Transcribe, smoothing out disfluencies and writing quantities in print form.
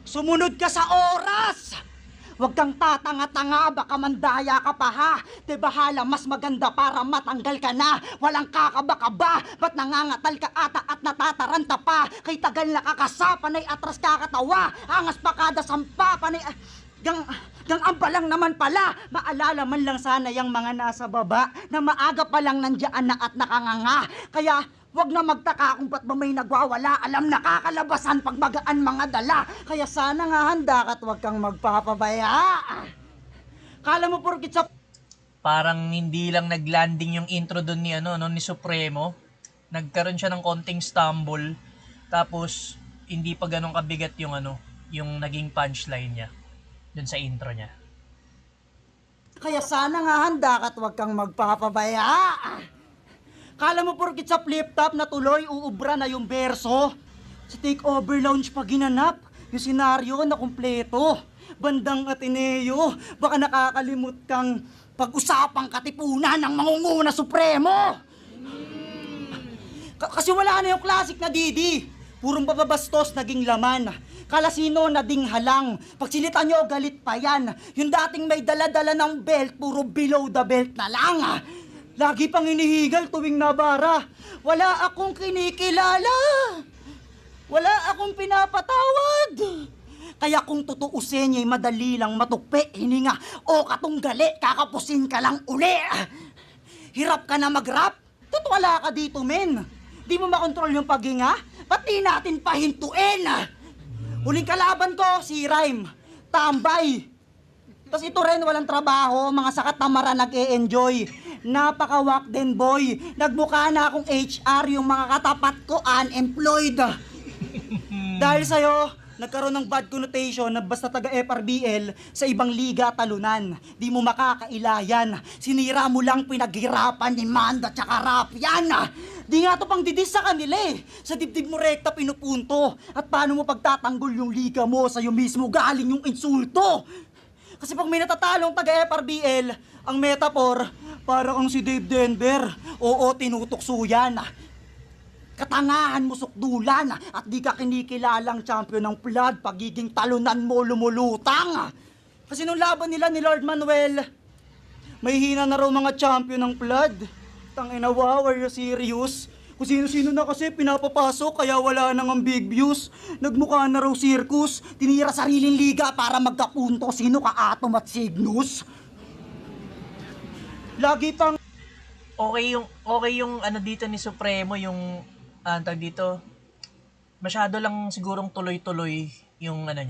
Sumunod ka sa oras! Huwag kang tatanga-tanga, baka mandaya ka pa ha. Di bahala, mas maganda para matanggal ka na. Walang kakaba-kaba, ba't nangangatal ka ata at natataranta pa? Kay tagal nakakasa, panay atras kakatawa. Angas pa kada sampa, panay... Gang ambalang naman pala. Maalala man lang sana yung mga nasa baba na maaga pa lang nandiyan na at nakanganga. Kaya wag na magtaka kung ba't ba may nagwawala. Alam nakakalabasan pag magaan mga dala. Kaya sana nga handa ka't wag kang magpapabaya. Kala mo porkit sa... Parang hindi lang naglanding yung intro doon ni ni Supremo. Nagkaroon siya ng konting stumble. Tapos hindi pa ganun kabigat yung yung naging punchline niya doon sa intro niya. Kaya sana nga handa ka't wag kang magpapabaya. Kala mo porkit sa flip-top na tuloy uubra na yung berso. Sa takeover lounge pa ginanap yung senaryo na kumpleto. Bandang Ateneo, baka nakakalimot kang pag-usapang katipunan ng mangunguna supremo. Kasi wala na yung classic na Didi. Purong bababastos naging laman. Kalasino na ding halang. Pag sinita nyo, galit pa yan. Yung dating may dala-dala ng belt, puro below the belt na lang. Lagi pang inihigal tuwing nabara. Wala akong kinikilala. Wala akong pinapatawad. Kaya kung tutuusin niya'y madali lang matukpe, hininga, o katunggali, kakapusin ka lang uli. Hirap ka na mag-rap? Tutwala ka dito, men. Di mo makontrol yung paghinga? Pati natin pahintuin. Huling kalaban ko, si Rhyme. Tambay. Tapos ito rin, walang trabaho, mga sakat na mara nag-e-enjoy. Napaka-wak din, boy. Nagmukha na akong HR, yung mga katapat ko unemployed. Dahil sa'yo, nagkaroon ng bad connotation na basta taga FRBL sa ibang liga talunan. Di mo makakailayan. Sinira mo lang pinaghirapan ni Manda tsaka Rap yan. Di nga to pang didis sa kanila eh. Sa dibdib mo rekta pinupunto. At paano mo pagtatanggol yung liga mo, sa'yo mismo galing yung insulto. Kasi pag may natatalong taga FRBL, ang metaphor, para kang si Dave Denver. Oo, tinutukso yan. Katangahan mo sukdulan at di ka kinikilalang champion ng flood, pagiging talunan mo lumulutang. Kasi nung laban nila ni Lord Manuel, may hina na raw mga champion ng flood. Tangina, wow, are you serious? Kung sino-sino na kasi pinapapasok kaya wala nang ang big views. Nagmukha na raw circus, tinira sariling liga para magkapunto sino ka Atom at Cygnus. Lagi pang Okay yung dito ni Supremo, yung tag dito, masyado lang sigurong tuloy-tuloy yung niya,